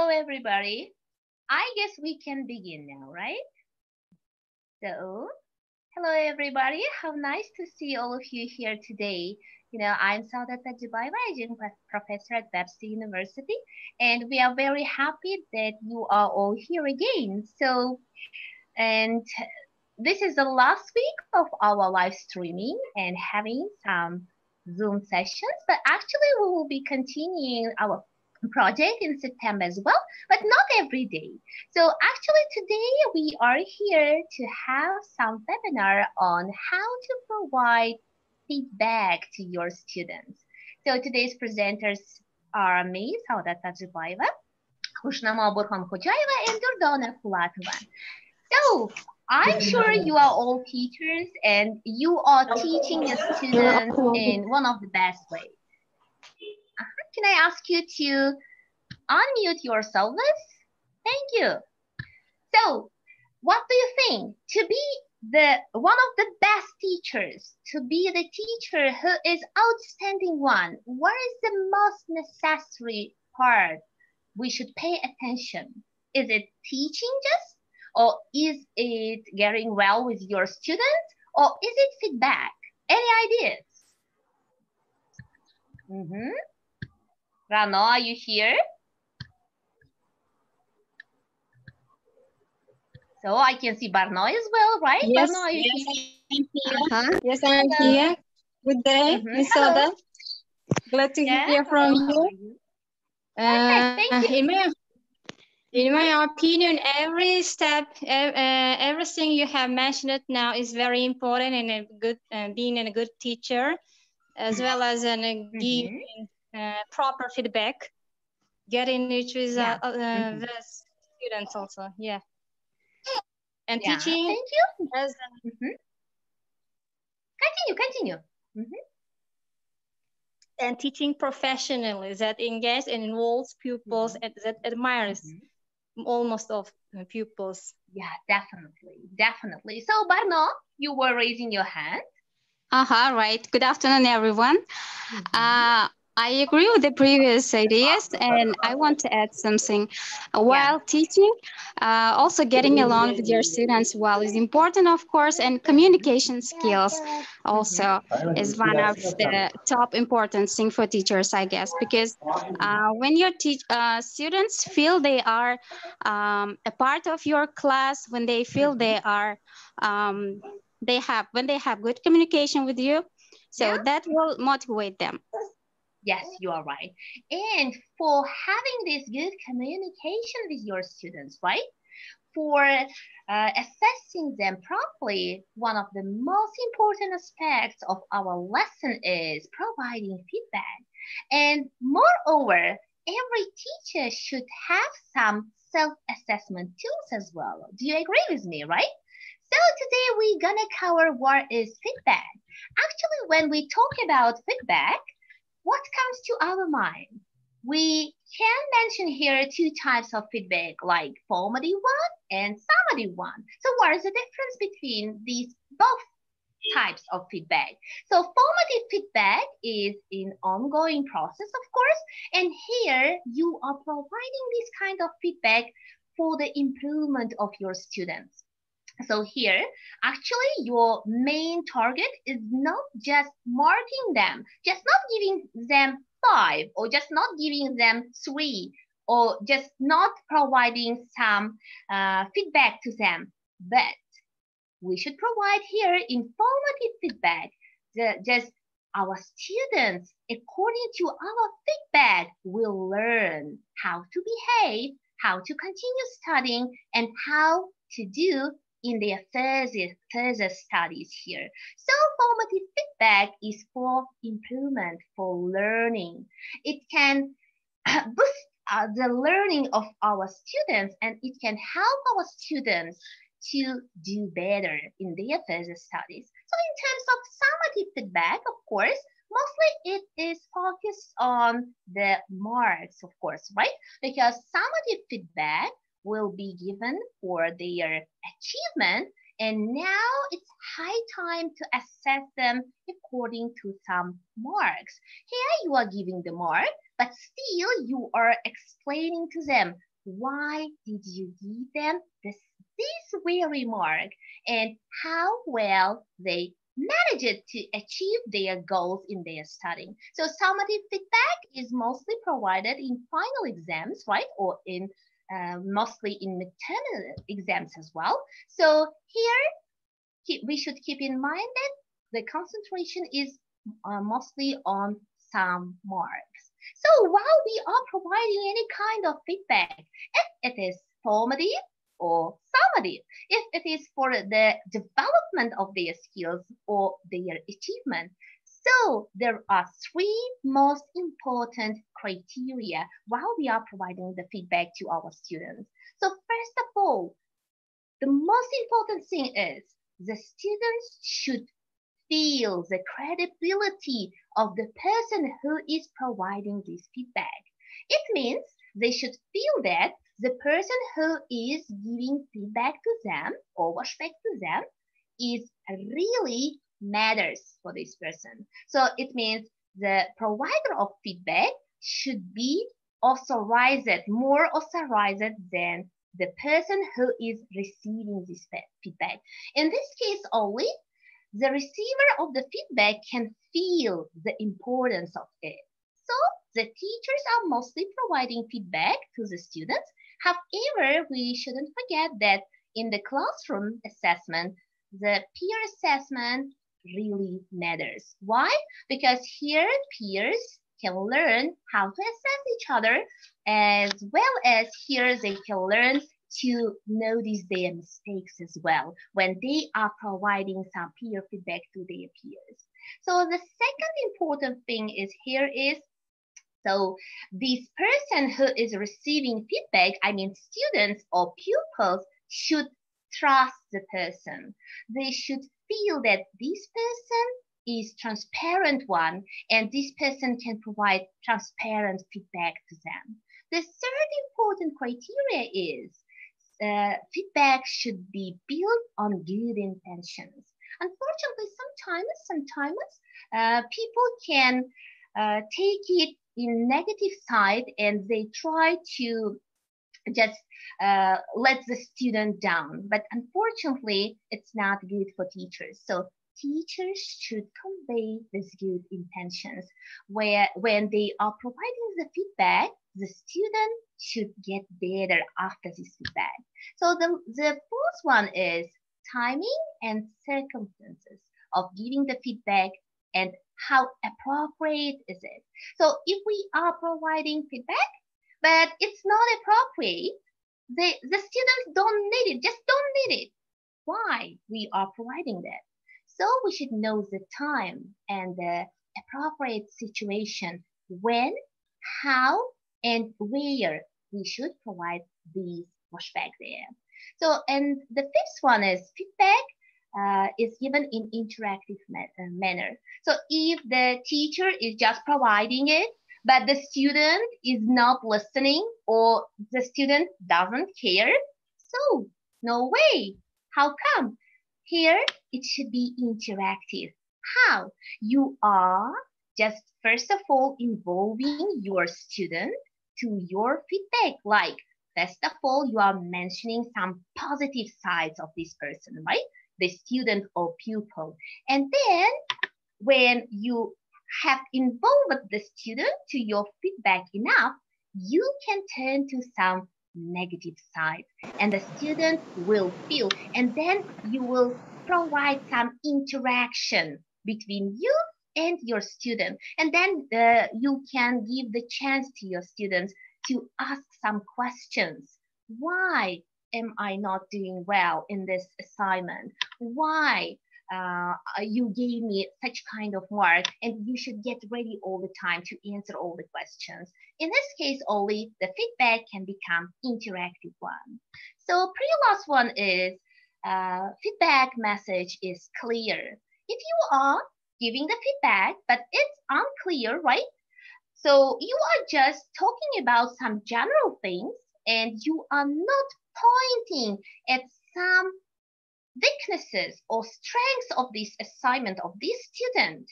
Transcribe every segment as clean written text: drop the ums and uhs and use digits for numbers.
Hello, everybody. I guess we can begin now, right? So, hello, everybody. How nice to see all of you here today. I'm Saudata Jubaila, adjunct professor at Webster University, and we are very happy that you are all here again. And this is the last week of our live streaming and having some Zoom sessions, but actually we will be continuing our project in September as well, but not every day. So actually today we are here to have some webinar on how to provide feedback to your students. So today's presenters are me, Saudata Jubaila, Khushnama Burhan Khojaeva, and Durdona Fulatova. So I'm sure you are all teachers and you are teaching your students in one of the best ways. Can I ask you to unmute yourselves? Thank you. So what do you think? To be one of the best teachers, to be the teacher who is outstanding one, what is the most necessary part we should pay attention? Is it teaching just? Or is it getting well with your students? Or is it feedback? Any ideas? Rano, are you here? So I can see Barno as well, right? Yes, Barno, are you yes, here? Yes, I'm here. Good day, Miss Soda. Glad to hear from you. Thank you. In my opinion, every step, everything you have mentioned now is very important and a good, being a good teacher, as well as giving proper feedback, getting it with the students also. Yeah. And teaching. Thank you. Continue. And teaching professionally that engage and involves pupils and that admires almost of pupils. Yeah, definitely. So Barno, you were raising your hand. Right. Good afternoon, everyone. I agree with the previous ideas, and I want to add something. While teaching, also getting along with your students well is important, of course, and communication skills also is one of the top important thing for teachers, I guess, because when your students feel they are a part of your class, when they feel they are when they have good communication with you, so that will motivate them. Yes, you are right. And for having this good communication with your students, right? For assessing them properly, one of the most important aspects of our lesson is providing feedback. And moreover, every teacher should have some self-assessment tools as well. Do you agree with me, right? So today we're gonna cover what is feedback. Actually, when we talk about feedback, what comes to our mind? We can mention here two types of feedback, like formative one and summative one. So what is the difference between these both types of feedback? So formative feedback is an ongoing process, of course, and here you are providing this kind of feedback for the improvement of your students. So here, actually, your main target is not just marking them, just not giving them 5, or just not giving them 3, or just not providing some feedback to them, but we should provide here informative feedback. Just our students, according to our feedback, will learn how to behave, how to continue studying, and how to do in their further studies here. So formative feedback is for improvement, for learning. It can boost the learning of our students, and it can help our students to do better in their further studies. So in terms of summative feedback, of course, mostly it is focused on the marks, of course, right? Because summative feedback will be given for their achievement, and now it's high time to assess them according to some marks. Here you are giving the mark, but still you are explaining to them why did you give them this very mark and how well they managed to achieve their goals in their studying. So summative feedback is mostly provided in final exams, right? Or in mostly in midterm exams as well. So here we should keep in mind that the concentration is mostly on some marks. So while we are providing any kind of feedback, if it is formative or summative, if it is for the development of their skills or their achievement, so there are three most important criteria while we are providing the feedback to our students. So first of all, the most important thing is the students should feel the credibility of the person who is providing this feedback. It means they should feel that the person who is giving feedback to them or feedback to them is really matters for this person. So it means the provider of feedback should be authorized, more authorized than the person who is receiving this feedback. In this case only, the receiver of the feedback can feel the importance of it. So the teachers are mostly providing feedback to the students. However, we shouldn't forget that in the classroom assessment, the peer assessment really matters. Why? Because here peers can learn how to assess each other, as well as here they can learn to notice their mistakes as well when they are providing some peer feedback to their peers. So the second important thing is here is, so this person who is receiving feedback, I mean students or pupils, should trust the person. They should feel that this person is transparent one and this person can provide transparent feedback to them. The third important criteria is feedback should be built on good intentions. Unfortunately, sometimes people can take it in negative side and they try to just let the student down. But unfortunately, it's not good for teachers. So teachers should convey these good intentions where when they are providing the feedback, the student should get better after this feedback. So the fourth one is timing and circumstances of giving the feedback and how appropriate is it. So if we are providing feedback, but it's not appropriate, the students don't need it, just don't need it. Why we are providing that? So we should know the time and the appropriate situation when, how, and where we should provide these pushback there. So, and the fifth one is feedback is given in interactive manner. So if the teacher is just providing it, but the student is not listening or the student doesn't care, so no way. How come? Here it should be interactive. How? You are just first of all involving your student to your feedback. Like first of all, you are mentioning some positive sides of this person, right? The student or pupil. And then when you have involved the student to your feedback enough, you can turn to some negative sides and the student will feel, and then you will provide some interaction between you and your student, and then you can give the chance to your students to ask some questions. Why am I not doing well in this assignment? Why you gave me such kind of mark, and you should get ready all the time to answer all the questions. In this case only, the feedback can become interactive one. So pre-last one is feedback message is clear. If you are giving the feedback, but it's unclear, right? So you are just talking about some general things and you are not pointing at some weaknesses or strengths of this assignment of this student.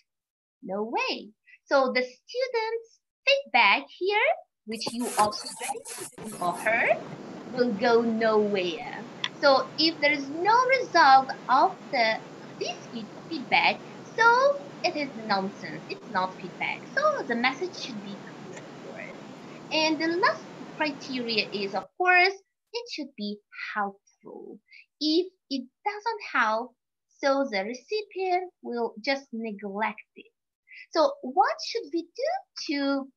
No way. So the student's feedback here which you observed or heard will go nowhere. So if there is no result of this feedback, so it is nonsense. It's not feedback. So the message should be clear, of course. And the last criteria is, of course, it should be helpful. If it doesn't help, so the recipient will just neglect it. So what should we do to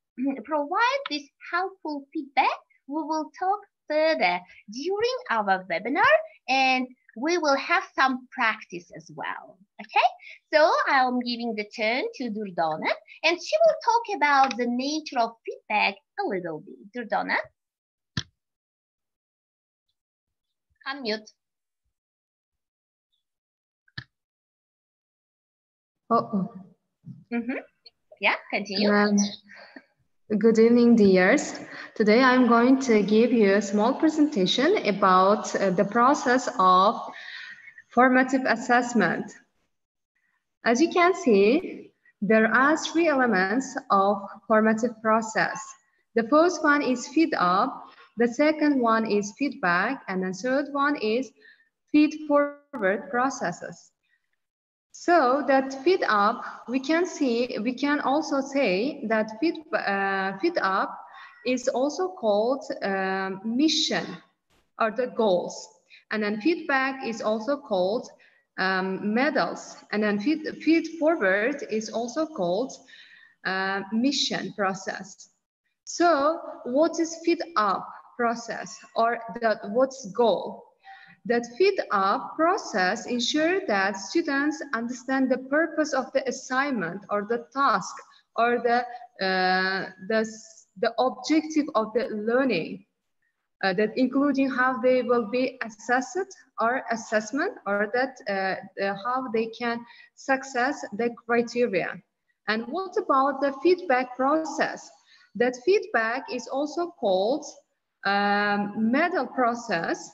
provide this helpful feedback? We will talk further during our webinar, and we will have some practice as well. Okay, so I'm giving the turn to Durdona, and she will talk about the nature of feedback a little bit. Durdona, unmute. Yeah, continue. Good evening, dears. Today I'm going to give you a small presentation about the process of formative assessment. As you can see, there are three elements of formative process. The first one is feed up, the second one is feedback, and the third one is feed forward processes. So that feed up, we can also say that feed up is also called mission or the goals. And then feedback is also called medals. And then feed forward is also called mission process. So what is feed up process, or what's goal? That feed up process ensures that students understand the purpose of the assignment or the task or the objective of the learning, that including how they will be assessed or assessment, or that how they can success the criteria. And what about the feedback process? That feedback is also called medal process.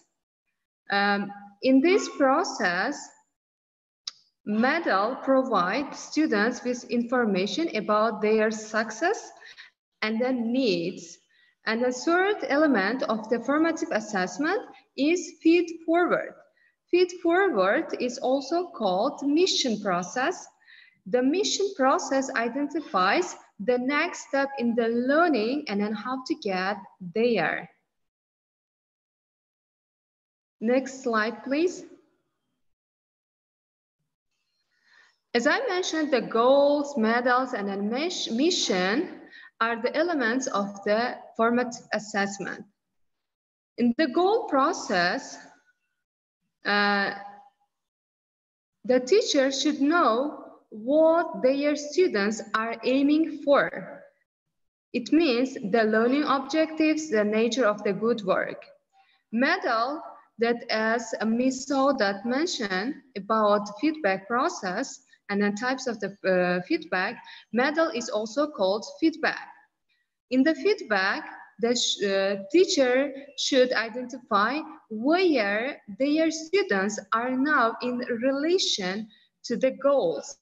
In this process, medal provides students with information about their success and then needs. And the third element of the formative assessment is feed forward. Feed forward is also called mission process. The mission process identifies the next step in the learning and then how to get there. Next slide, please. As I mentioned, the goals, medals, and then mission are the elements of the formative assessment. In the goal process, the teacher should know what their students are aiming for. It means the learning objectives, the nature of the good work. Medal, that as Ms. Saudat mentioned about feedback process and then types of the feedback, medal is also called feedback. In the feedback, the teacher should identify where their students are now in relation to the goals.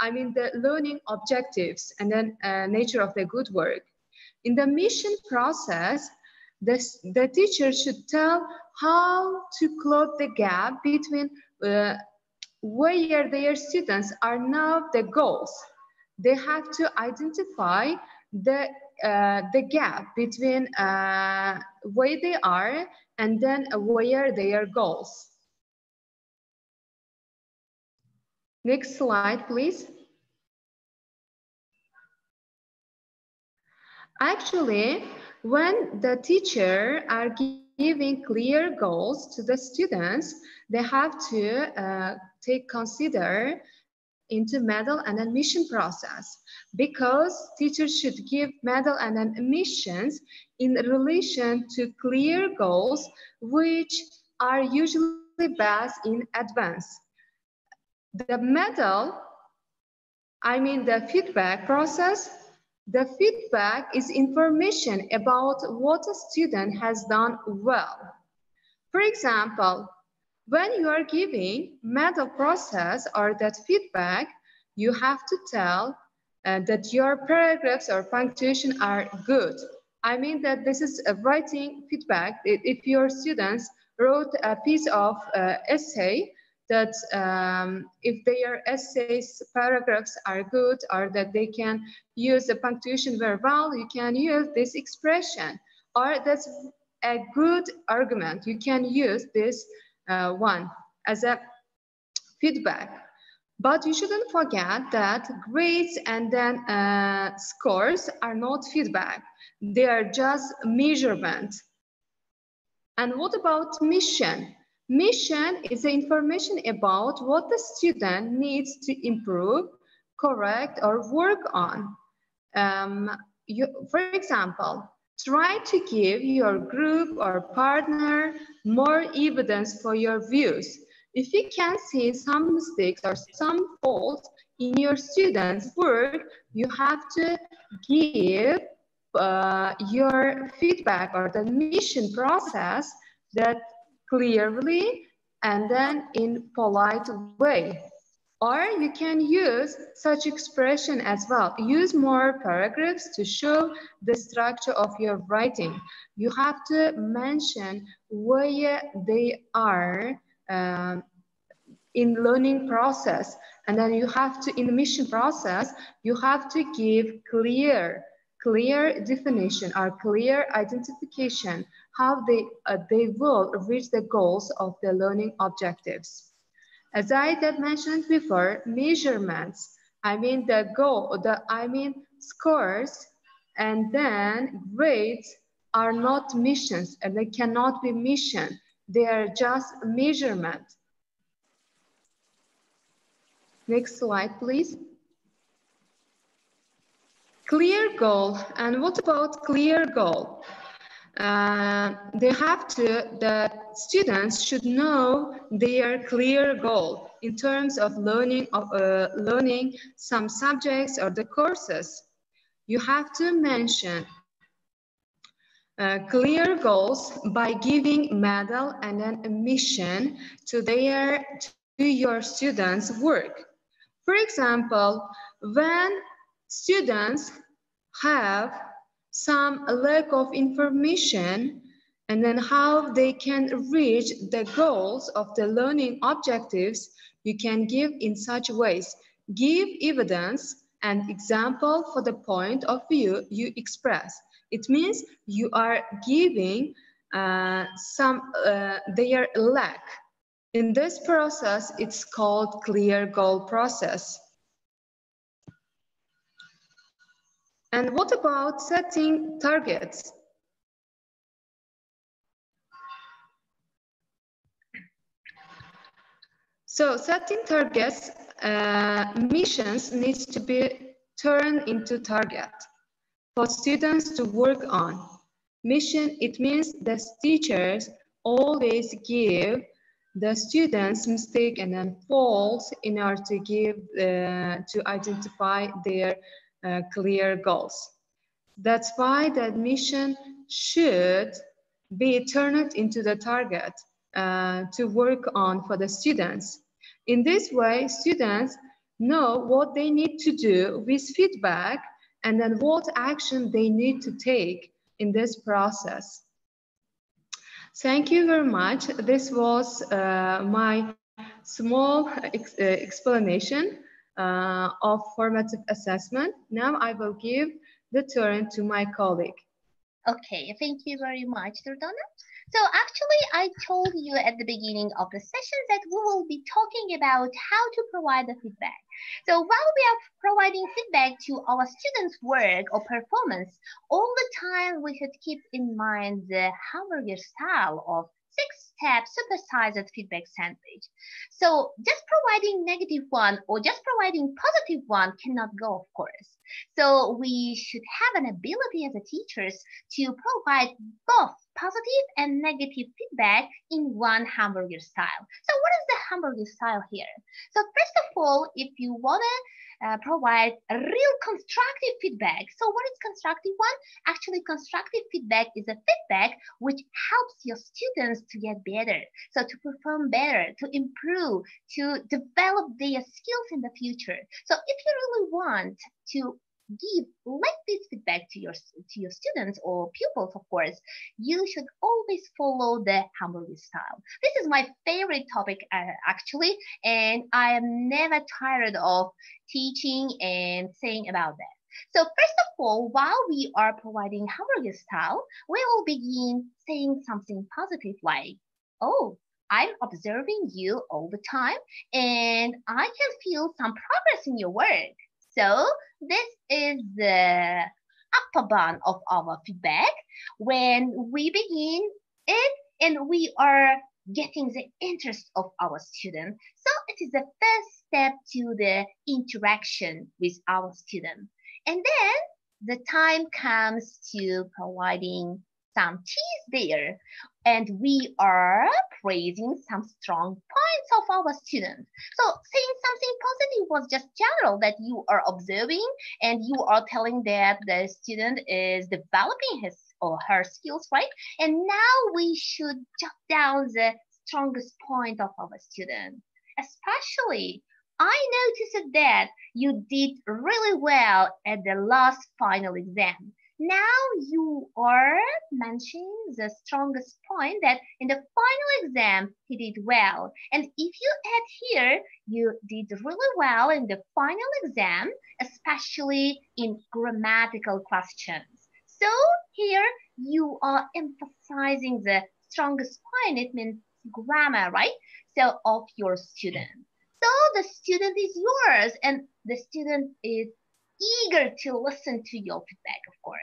I mean the learning objectives and then nature of the good work. In the mission process, the teacher should tell how to close the gap between where their students are now the goals. They have to identify the gap between where they are and then where their goals. Next slide, please. Actually, when the teacher are giving clear goals to the students, they have to consider into medal and admission process, because teachers should give medal and admissions in relation to clear goals, which are usually based in advance. The medal, I mean the feedback process, the feedback is information about what a student has done well. For example, when you are giving medal process or that feedback, you have to tell that your paragraphs or punctuation are good. I mean that this is a writing feedback. If your students wrote a piece of essay, that if their essays paragraphs are good or that they can use the punctuation very well, you can use this expression, or that's a good argument. You can use this one as a feedback. But you shouldn't forget that grades and then scores are not feedback. They are just measurement. And what about mission? Mission is the information about what the student needs to improve, correct, or work on. For example, try to give your group or partner more evidence for your views. If you can see some mistakes or some faults in your students' work, you have to give your feedback or the mission process that clearly and then in polite way. Or you can use such expression as well. Use more paragraphs to show the structure of your writing. You have to mention where they are in learning process. And then you have to, in the mission process, you have to give clear definition or clear identification how they will reach the goals of the learning objectives. As I had mentioned before, measurements, I mean the goal, scores and then grades are not missions and they cannot be mission. They are just measurement. Next slide, please. Clear goal. And what about clear goal? The students should know their clear goal in terms of learning some subjects or the courses. You have to mention clear goals by giving medal and then a mission to your students' work. For example, when students have some lack of information and then how they can reach the goals of the learning objectives, you can give in such ways. Give evidence and example for the point of view you express. It means you are giving their lack. In this process, it's called clear goal process. And what about setting targets? So setting targets, missions needs to be turned into target for students to work on. Mission, it means that teachers always give the students mistake and then faults in order to give, to identify their clear goals. That's why the mission should be turned into the target to work on for the students. In this way, students know what they need to do with feedback and then what action they need to take in this process. Thank you very much. This was my small explanation of formative assessment. Now I will give the turn to my colleague. Okay, thank you very much, Durdona. So actually, I told you at the beginning of the session that we will be talking about how to provide the feedback. So while we are providing feedback to our students' work or performance, all the time we should keep in mind the hamburger style of 6-step supersized feedback sandwich. So just providing negative one or just providing positive one cannot go, of course. So we should have an ability as a teachers to provide both positive and negative feedback in one hamburger style. So what is the hamburger style here? So first of all, if you want to provide a real constructive feedback. So what is constructive one? Actually, constructive feedback is a feedback which helps your students to get better. So to perform better, to improve, to develop their skills in the future. So if you really want to give like this feedback to your students or pupils, of course, you should always follow the hamburger style. This is my favorite topic actually, and I am never tired of teaching and saying about that. So first of all, while we are providing hamburger style, we will begin saying something positive like, oh, I'm observing you all the time and I can feel some progress in your work. So this is the upper bound of our feedback when we begin it and we are getting the interest of our student. So it is the first step to the interaction with our student. And then the time comes to providing some cheese there. And we are praising some strong points of our students. So saying something positive was just general that you are observing and you are telling that the student is developing his or her skills, right? And now we should jot down the strongest point of our student. Especially, I noticed that you did really well at the last final exam. Now you are mentioning the strongest point that in the final exam he did well. And if you add here, you did really well in the final exam, especially in grammatical questions. So here you are emphasizing the strongest point. It means grammar, right? So of your student. So the student is yours and the student is eager to listen to your feedback, of course.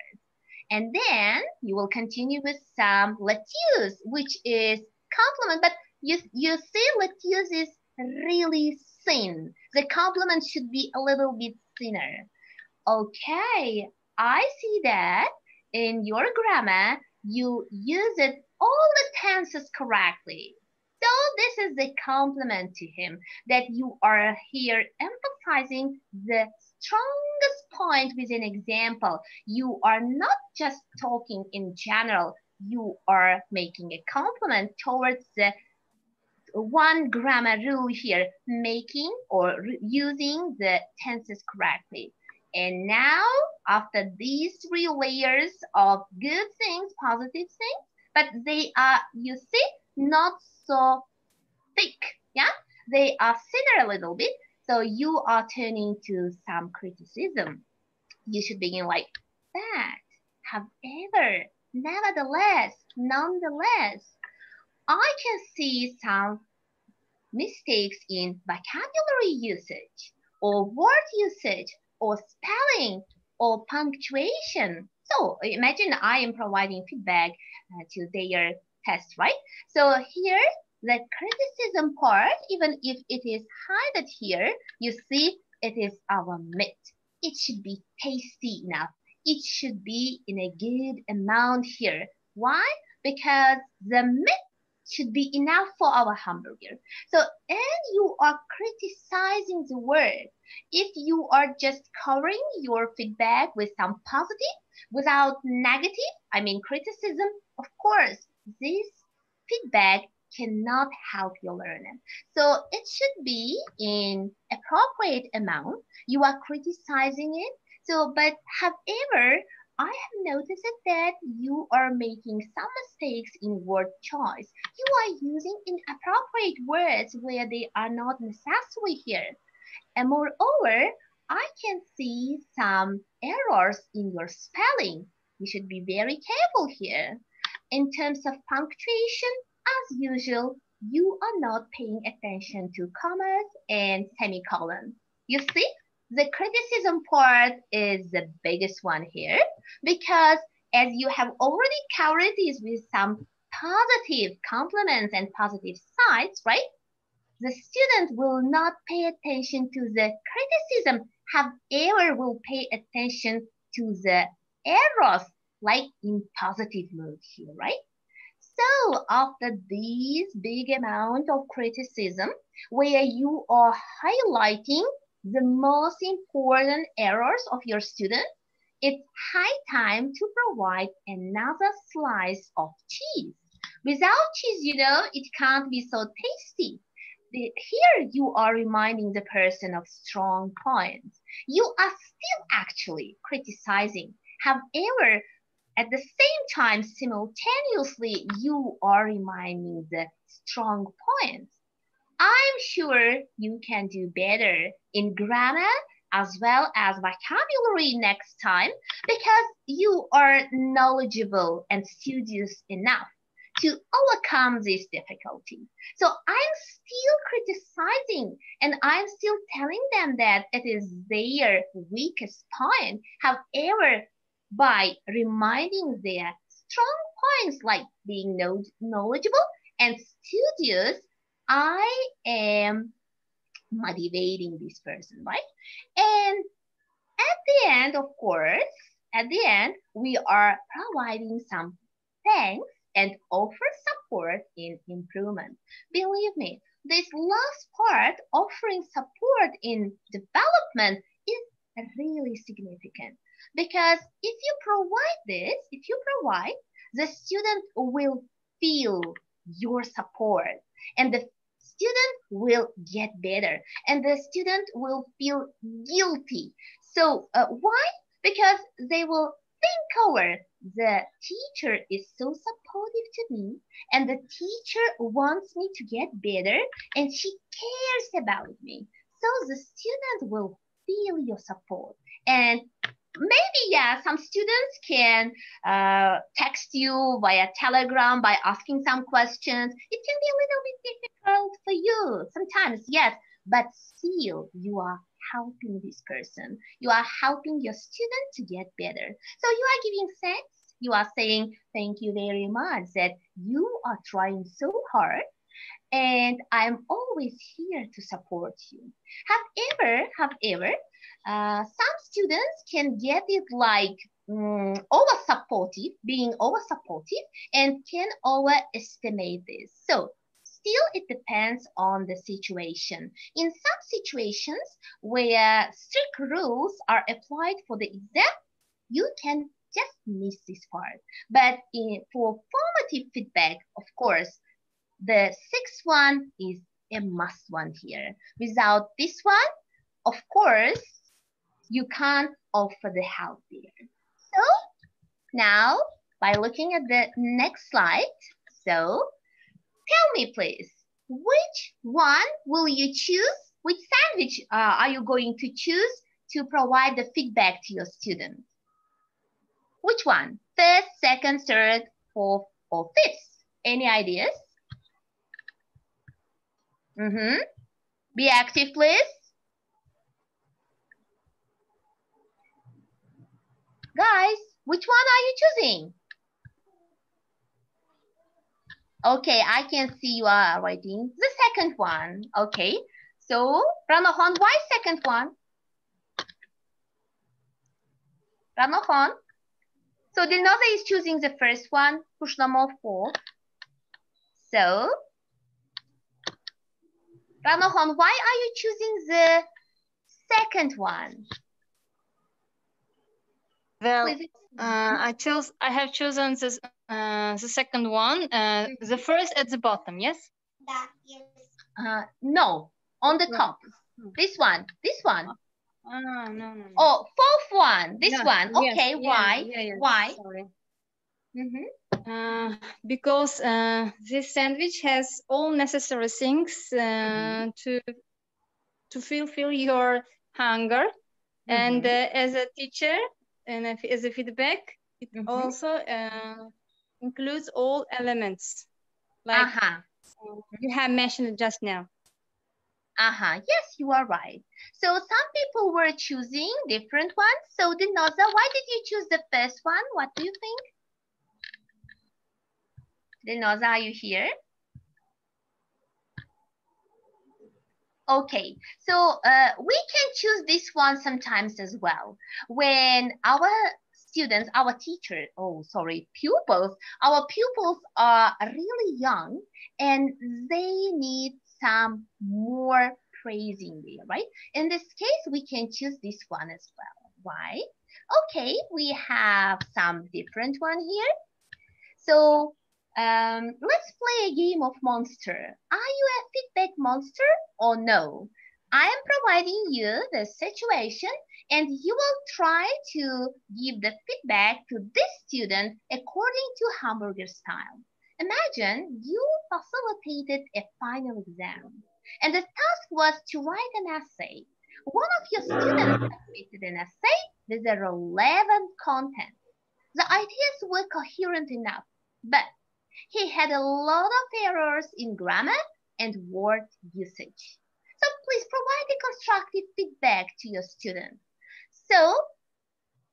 And then you will continue with some lettuce, which is compliment. But you see lettuce is really thin. The complement should be a little bit thinner. Okay, I see that in your grammar, you use it all the tenses correctly. So this is the compliment to him that you are here emphasizing the strongest point with an example. You are not just talking in general. You are making a compliment towards the one grammar rule here, making or using the tenses correctly. And now, after these three layers of good things, positive things, but they are, you see, not so thick, yeah? They are thinner a little bit, so you are turning to some criticism. You should begin like that. However, nevertheless, nonetheless, I can see some mistakes in vocabulary usage, or word usage, or spelling, or punctuation. So imagine I am providing feedback to their test, right? So here, the criticism part, even if it is hidden here, you see it is our meat. It should be tasty enough. It should be in a good amount here. Why? Because the meat should be enough for our hamburger. So, and you are criticizing the word. If you are just covering your feedback with some positive without negative, I mean criticism, of course, this feedback cannot help your learner. So it should be in appropriate amount. You are criticizing it. So, but however, I have noticed that you are making some mistakes in word choice. You are using inappropriate words where they are not necessary here. And moreover, I can see some errors in your spelling. You should be very careful here. In terms of punctuation, as usual, you are not paying attention to commas and semicolons. You see, the criticism part is the biggest one here because as you have already covered this with some positive compliments and positive sides, right? The student will not pay attention to the criticism, however will pay attention to the errors like in positive mood here, right? So after this big amount of criticism where you are highlighting the most important errors of your student, it's high time to provide another slice of cheese. Without cheese, you know, it can't be so tasty. here you are reminding the person of strong points. You are still actually criticizing. However, at the same time, simultaneously, you are reminding the strong points. I'm sure you can do better in grammar as well as vocabulary next time because you are knowledgeable and studious enough to overcome this difficulty. So I'm still criticizing and I'm still telling them that it is their weakest point. However, by reminding their strong points like being knowledgeable and studious, I am motivating this person, right? And at the end, of course, at the end, we are providing some thanks and offer support in improvement. Believe me, this last part, offering support in development, is really significant because if you provide this, the student will feel your support and the student will get better and the student will feel guilty. So why? Because they will think over the teacher is so supportive to me and the teacher wants me to get better and she cares about me. So the student will feel your support. And maybe, yeah, some students can text you via Telegram by asking some questions. It can be a little bit difficult for you sometimes, yes, but still you are helping this person. You are helping your student to get better. So you are giving thanks. You are saying, thank you very much that you are trying so hard and I'm always here to support you. However, some students can get it like being over supportive and can overestimate this. So still it depends on the situation. In some situations where strict rules are applied for the exam, you can just miss this part. But for formative feedback, of course, the sixth one is a must one here. Without this one, of course, you can't offer the help here. So now, by looking at the next slide, so tell me please, which one will you choose? Which sandwich are you going to choose to provide the feedback to your students? Which one? First, second, third, fourth, or fifth? Any ideas? Be active, please. Guys, which one are you choosing? Okay, I can see you are writing the second one. Okay, so Ranohan, why second one? Ranohan. So Dilnoza is choosing the first one, Kushnamov fourth. So Ranohan, why are you choosing the second one? Well, I have chosen this, the second one. The first at the bottom, yes? No, on the top. This one. No. Oh, fourth one. This one. Okay, yes, why? Yes, why? Sorry. Because this sandwich has all necessary things to fulfill your hunger, and as a teacher and as a feedback, it also includes all elements like you have mentioned just now. Yes, you are right. So some people were choosing different ones. So Dilnoza, why did you choose the first one? What do you think? Dilnoza, are you here? Okay, so we can choose this one sometimes as well. When our students, our teachers, pupils, our pupils are really young and they need some more praising there, right? In this case, we can choose this one as well. Why? Okay, we have some different one here. So Let's play a game of monster. Are you a feedback monster or no? I am providing you the situation and you will try to give the feedback to this student according to hamburger style. Imagine you facilitated a final exam and the task was to write an essay. One of your students submitted an essay with a relevant content. The ideas were coherent enough, but he had a lot of errors in grammar and word usage. So please provide a constructive feedback to your student. So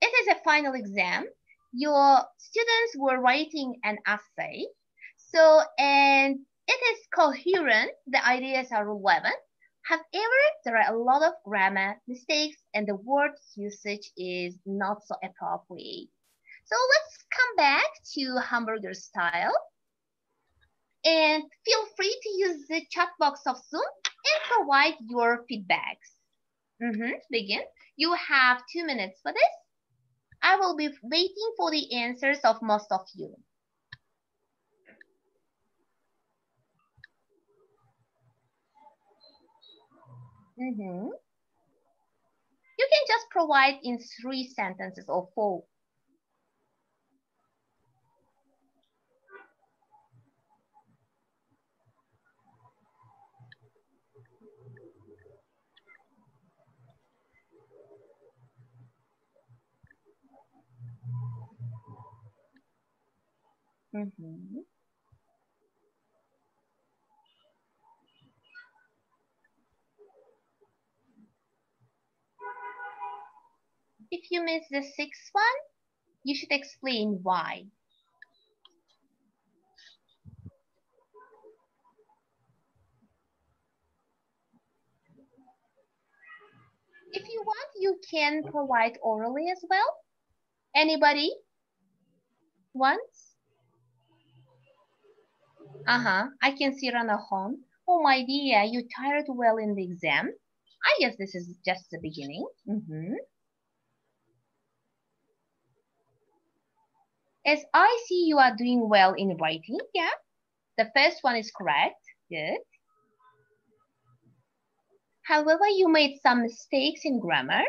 it is a final exam. Your students were writing an essay. And it is coherent. The ideas are relevant. However, there are a lot of grammar mistakes and the word usage is not so appropriate. So let's come back to hamburger style. And feel free to use the chat box of Zoom and provide your feedbacks. Begin. You have 2 minutes for this. I will be waiting for the answers of most of you. You can just provide in 3 sentences or 4. If you miss the 6th one, you should explain why. If you want, you can provide orally as well. Anybody? Once? I can see Rana Khan. Oh my dear, you tired well in the exam. I guess this is just the beginning. As I see you are doing well in writing, yeah. The first one is correct, good. However, you made some mistakes in grammar.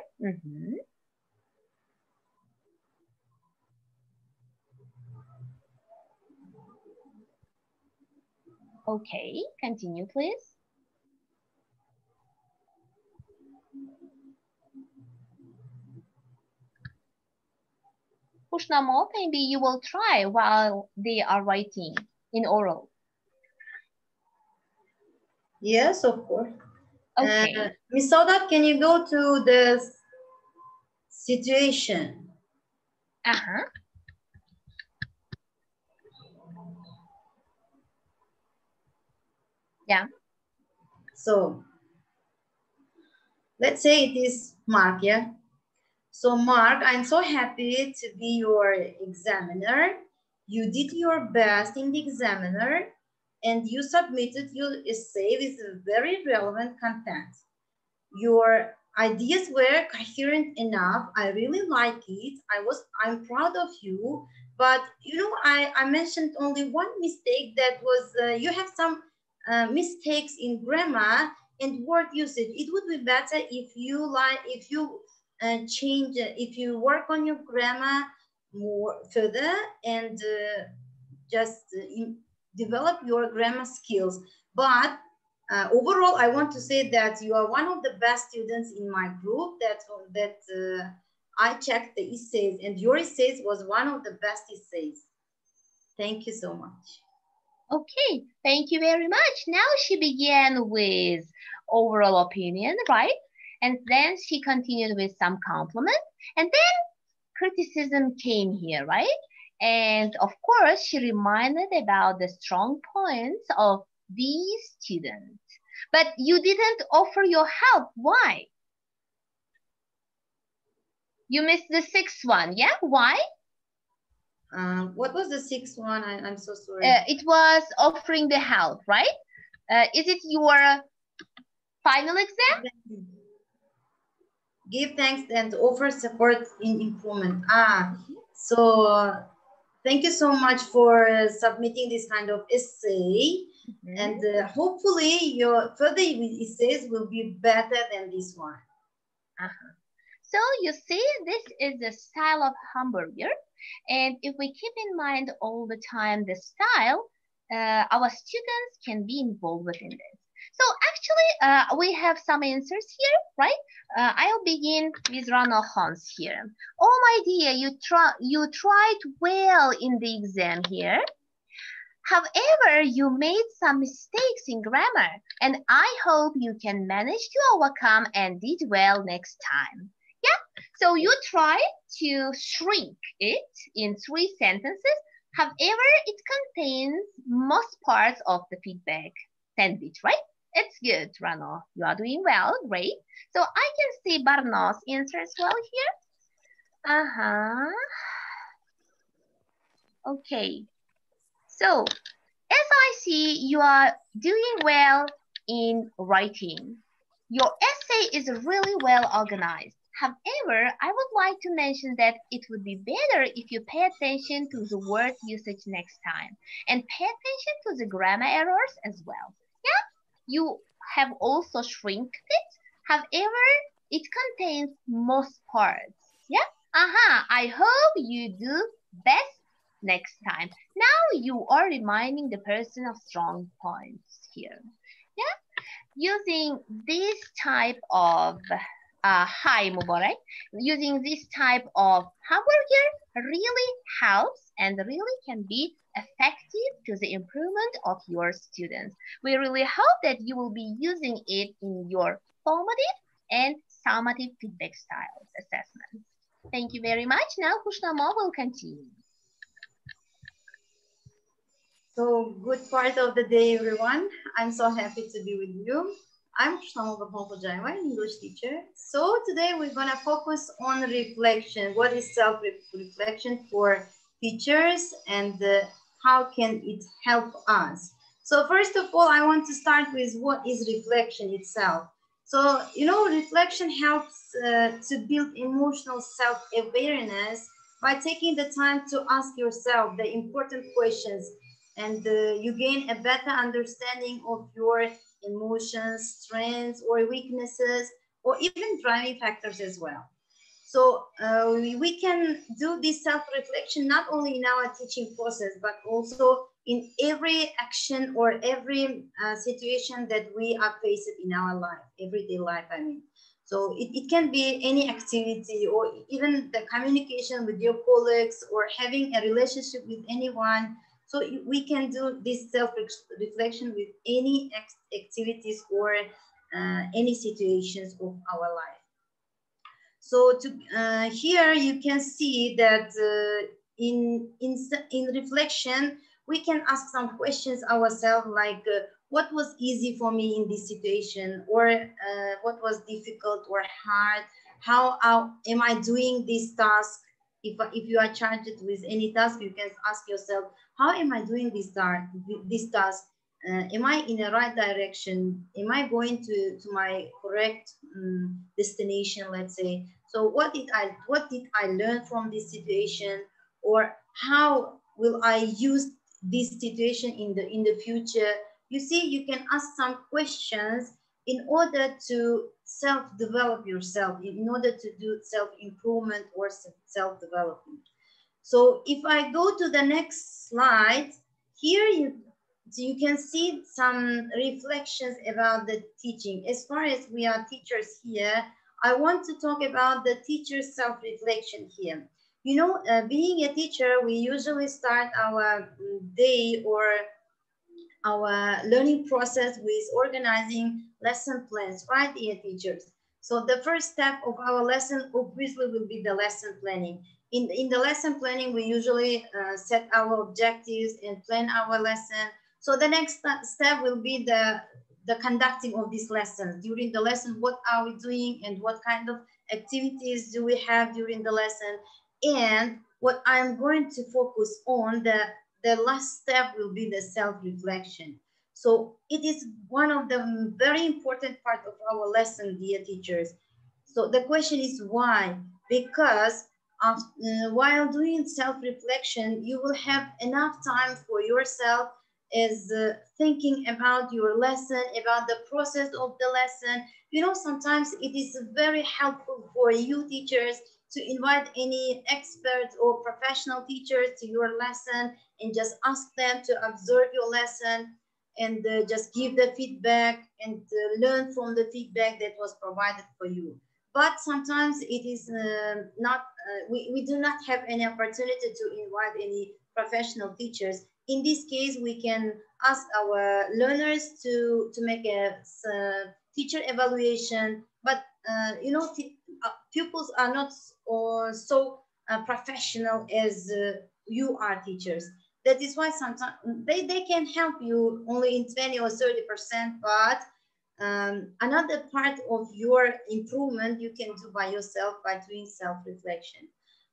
Okay, continue please. Ushnamo, maybe you will try while they are writing in oral. Yes, of course. Okay. Miss Saudat, can you go to the situation? Yeah. So, let's say it is Mark, yeah? So Mark, I'm so happy to be your examiner. You did your best in the examiner and you submitted your essay with very relevant content. Your ideas were coherent enough. I really like it. I'm proud of you. But you know, I mentioned only one mistake that was you have some mistakes in grammar and word usage. It would be better if you change, if you work on your grammar more further and develop your grammar skills. But overall, I want to say that you are one of the best students in my group. I checked the essays, and your essays was one of the best essays. Thank you so much. Okay, thank you very much. Now she began with overall opinion, right? And then she continued with some compliment, and then criticism came here, right? And of course, she reminded about the strong points of these students. But you didn't offer your help. Why? You missed the 6th one, yeah? Why? What was the 6th one? I'm so sorry. It was offering the help, right? Is it your final exam? Give thanks and offer support in improvement. So Thank you so much for submitting this kind of essay. And hopefully your further essays will be better than this one. So you see, this is the style of hamburger. And if we keep in mind all the time the style, our students can be involved within this. So actually, we have some answers here, right? I'll begin with Rana Hans here. Oh my dear, you tried well in the exam here. However, you made some mistakes in grammar, and I hope you can manage to overcome and did well next time. Yeah, so you try to shrink it in 3 sentences. However, it contains most parts of the feedback sandwich, right? It's good, Rano. You are doing well, great. So I can see Barna's answer as well here. Okay. So, as I see, you are doing well in writing. Your essay is really well organized. However, I would like to mention that it would be better if you pay attention to the word usage next time and pay attention to the grammar errors as well. Yeah, you have also shrinked it. However, it contains most parts. Yeah, I hope you do best next time. Now you are reminding the person of strong points here. Yeah, using this type of hi Mubarak, using this type of hamburger really helps and really can be effective to the improvement of your students. We really hope that you will be using it in your formative and summative feedback styles assessments. Thank you very much. Now Kushnama will continue. So good part of the day, everyone. I'm so happy to be with you. I'm Kushnama Jaiwa, English teacher. So today we're gonna focus on reflection. What is self-reflection for teachers and how can it help us? So first of all, I want to start with what is reflection itself. So, you know, reflection helps to build emotional self-awareness by taking the time to ask yourself the important questions, and you gain a better understanding of your emotions, strengths, or weaknesses, or even driving factors as well. So we can do this self-reflection not only in our teaching process, but also in every action or every situation that we are faced in our life, everyday life, I mean. So it can be any activity or even the communication with your colleagues or having a relationship with anyone. So we can do this self-reflection with any activities or any situations of our life. So here you can see that in reflection, we can ask some questions ourselves like, what was easy for me in this situation, or what was difficult or hard? How am I doing this task? If you are charged with any task, you can ask yourself, how am I doing this task? Am I in the right direction? Am I going to my correct destination, let's say? So what did I learn from this situation, or how will I use this situation in the future? You see, you can ask some questions in order to self-develop yourself, in order to do self-improvement or self-development. So if I go to the next slide, here you can see some reflections about the teaching. As far as we are teachers here, I want to talk about the teacher's self-reflection here. You know, being a teacher, we usually start our day or our learning process with organizing lesson plans, right, dear teachers? So the first step of our lesson obviously will be the lesson planning. In the lesson planning, we usually set our objectives and plan our lesson. So the next step will be the conducting of this lesson. During the lesson, what are we doing and what kind of activities do we have during the lesson? And what I'm going to focus on, the last step will be the self-reflection. So it is one of the very important part of our lesson, dear teachers. So the question is why? Because while doing self-reflection, you will have enough time for yourself as thinking about your lesson, about the process of the lesson. You know, sometimes it is very helpful for you teachers to invite any expert or professional teachers to your lesson and just ask them to observe your lesson and just give the feedback and learn from the feedback that was provided for you. But sometimes it is not, we do not have any opportunity to invite any professional teachers. In this case, we can ask our learners to make a teacher evaluation, but you know, pupils are not so professional as you are teachers. That is why sometimes they can help you only in 20 or 30%, but another part of your improvement you can do by yourself by doing self-reflection.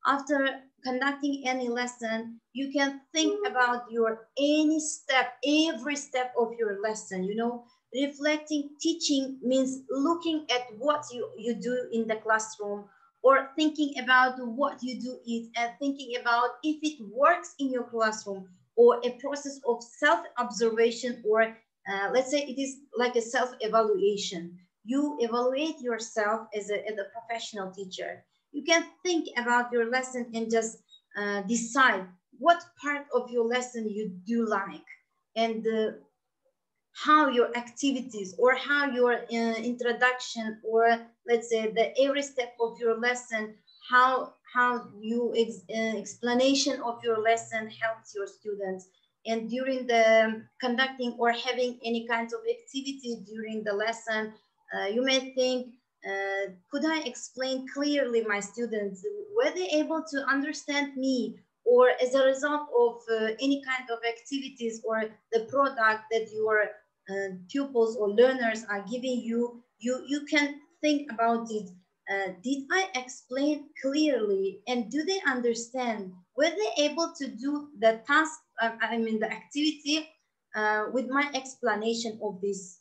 After conducting any lesson, you can think about your every step of your lesson. You know, reflecting teaching means looking at what you do in the classroom, or thinking about what you do and thinking about if it works in your classroom, or a process of self-observation, or let's say it is like a self-evaluation. You evaluate yourself as a professional teacher. You can think about your lesson and just decide what part of your lesson you do like, and how your activities or how your introduction, or let's say the every step of your lesson, how you explanation of your lesson helps your students. And during the conducting or having any kinds of activity during the lesson, you may think, could I explain clearly my students? Were they able to understand me? Or as a result of any kind of activities or the product that your pupils or learners are giving you, you can think about it. Did I explain clearly, and do they understand? Were they able to do the task, the activity with my explanation of this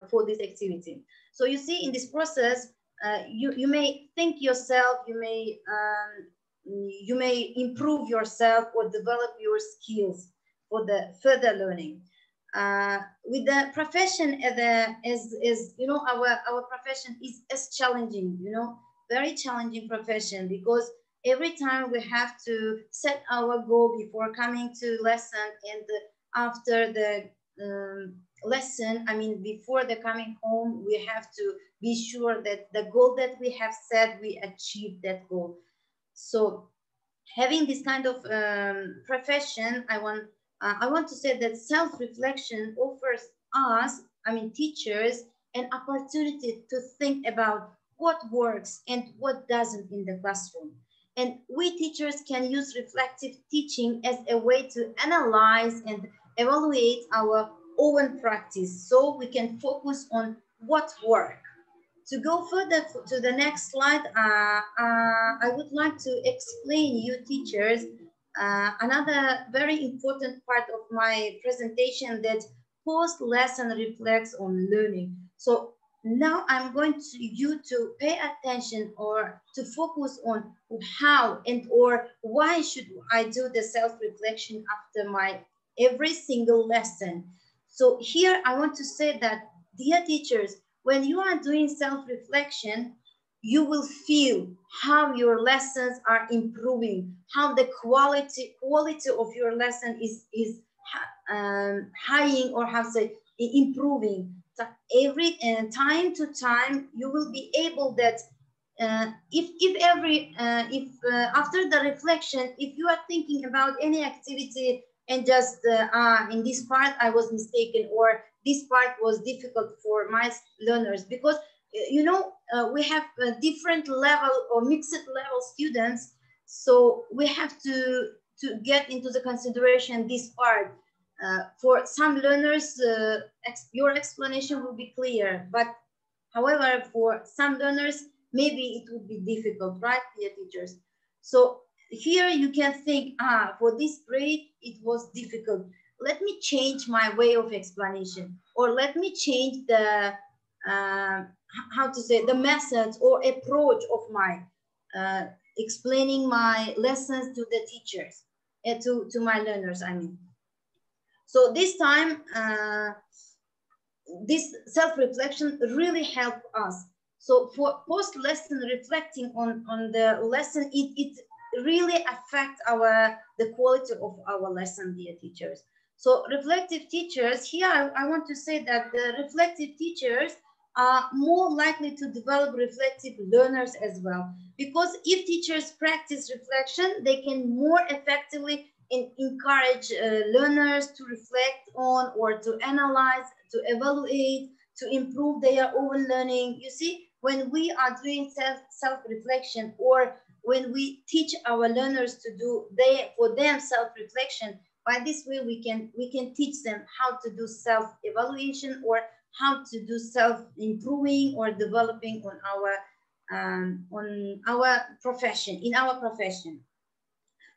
for this activity? So you see, in this process, you may think yourself, you may improve yourself or develop your skills for the further learning. With the profession as you know, our profession is as challenging, you know, very challenging profession, because every time we have to set our goal before coming to lesson, and after the lesson, before the coming home, we have to be sure that the goal that we have set, we achieve that goal. So having this kind of profession, I want to say that self-reflection offers us, teachers, an opportunity to think about what works and what doesn't in the classroom. And we teachers can use reflective teaching as a way to analyze and evaluate our own practice, so we can focus on what works. To go further to the next slide, I would like to explain you teachers another very important part of my presentation, that post-lesson reflects on learning. So now I'm going you to pay attention or to focus on how and or why should I do the self-reflection after my every single lesson. So here I want to say that, dear teachers, when you are doing self-reflection, you will feel how your lessons are improving, how the quality of your lesson is high, or how to say improving. So every time to time, you will be able that if after the reflection, if you are thinking about any activity and just in this part I was mistaken, or this part was difficult for my learners, because you know, we have a different level or mixed level students, so we have to get into the consideration this part. For some learners, your explanation will be clear, but however, for some learners, maybe it would be difficult, right, dear teachers? So here you can think, for this grade, it was difficult. Let me change my way of explanation, or let me change the, how to say, the methods or approach of mine. explaining my lessons to the teachers, to my learners, I mean. So this time, this self-reflection really helped us. So for post-lesson reflecting on the lesson, it really affects the quality of our lesson, dear teachers. So reflective teachers, here I want to say that the reflective teachers are more likely to develop reflective learners as well. Because if teachers practice reflection, they can more effectively encourage learners to reflect on or to analyze, to evaluate, to improve their own learning. You see, when we are doing self-reflection, or when we teach our learners to do for them self-reflection, by this way we can teach them how to do self-evaluation, or how to do self-improving or developing on our profession, in our profession.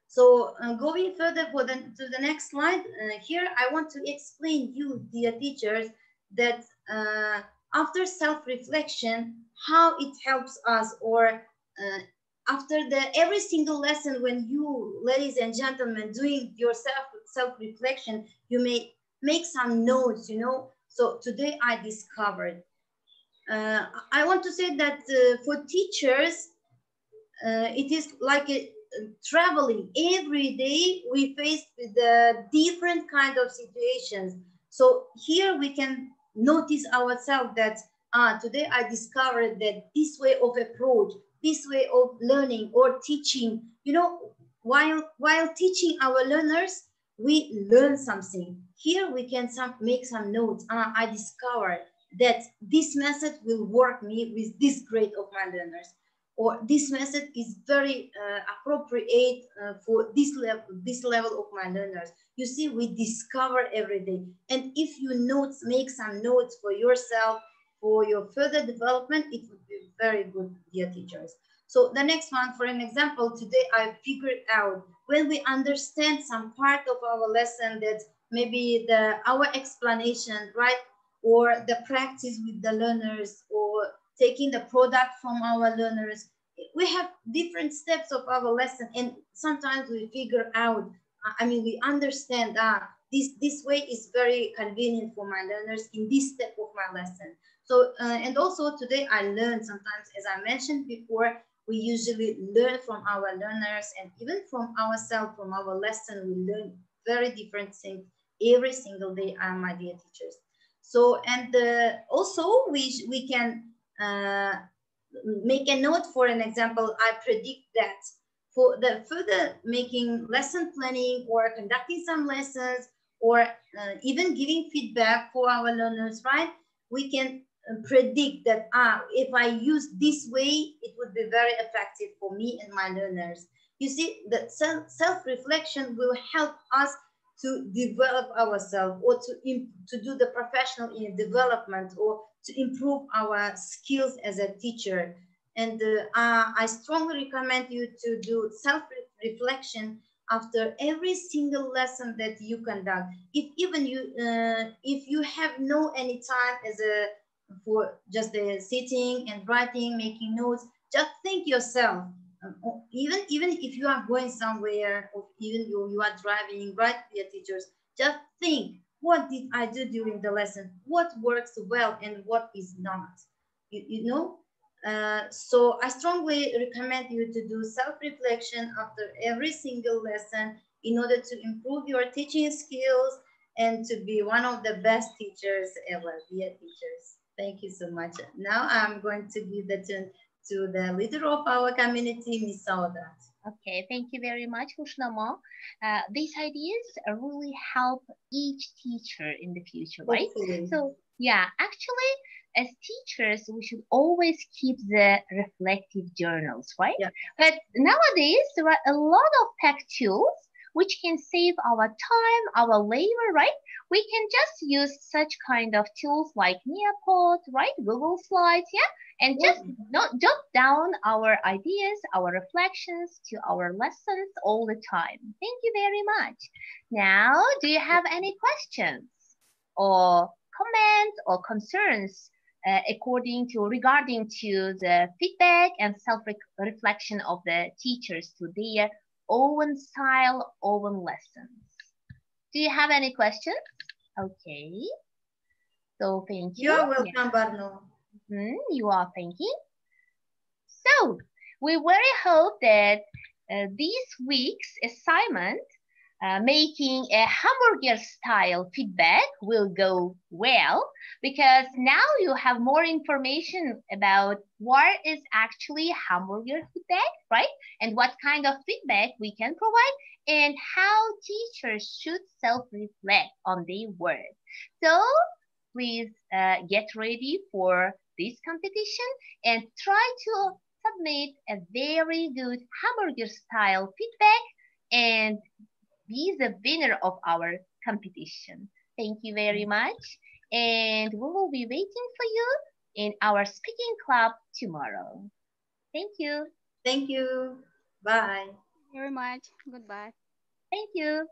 So going further to the next slide, here I want to explain you, dear teachers, that after self-reflection, how it helps us, or after every single lesson, when you, ladies and gentlemen, doing your self-reflection, you may make some notes, you know. So today I discovered, I want to say that for teachers, it is like traveling. Every day we face with different kind of situations. So here we can notice ourselves that today I discovered that this way of approach, this way of learning or teaching, you know, while teaching our learners, we learn something. Here we can make some notes. I discovered that this method will work me with this grade of my learners, or this method is very appropriate for this level of my learners. You see, we discover every day. And if you make some notes for yourself, for your further development, it would be very good, dear teachers. So the next one, for an example, today I figured out, when we understand some part of our lesson, that maybe our explanation, right, or the practice with the learners, or taking the product from our learners, we have different steps of our lesson, and sometimes we figure out, we understand this way is very convenient for my learners in this step of my lesson. So and also today I learned sometimes, as I mentioned before, we usually learn from our learners, and even from ourselves, from our lesson, we learn very different things every single day, my dear teachers. So, and also we can make a note. For an example, I predict that for the further making lesson planning, or conducting some lessons, or even giving feedback for our learners, right? We can predict that if I use this way, it would be very effective for me and my learners. You see, that self-reflection will help us to develop ourselves, or to do the professional development, or to improve our skills as a teacher. And I strongly recommend you to do self-reflection after every single lesson that you conduct. If you have no any time for just sitting and writing, making notes, just think yourself. Even if you are going somewhere, or even you are driving, right, dear teachers, just think, what did I do during the lesson? What works well and what is not? You know? So I strongly recommend you to do self-reflection after every single lesson, in order to improve your teaching skills and to be one of the best teachers ever, dear teachers. Thank you so much. Now I'm going to give the turn to the leader of our community, Ms. Saudat. Okay, thank you very much, Hushnama. These ideas really help each teacher in the future, right? Hopefully. So yeah, actually, as teachers, we should always keep the reflective journals, right? Yeah. But nowadays, there are a lot of tech tools which can save our time, our labor, right? We can just use such kind of tools like Nearpod, right? Google Slides, yeah? And just jot down our ideas, our reflections to our lessons all the time. Thank you very much. Now, do you have any questions or comments or concerns regarding to the feedback and self-reflection of the teachers to their own style, own lessons. Do you have any questions? Okay. So thank you. You're welcome, Barno. You are thanking. So we very hope that this week's assignment, making a hamburger style feedback, will go well, because now you have more information about what is actually hamburger feedback, right? And what kind of feedback we can provide, and how teachers should self-reflect on their work. So please get ready for this competition and try to submit a very good hamburger style feedback and be the winner of our competition. Thank you very much. And we will be waiting for you in our speaking club tomorrow. Thank you. Thank you. Bye. Thank you very much. Goodbye. Thank you.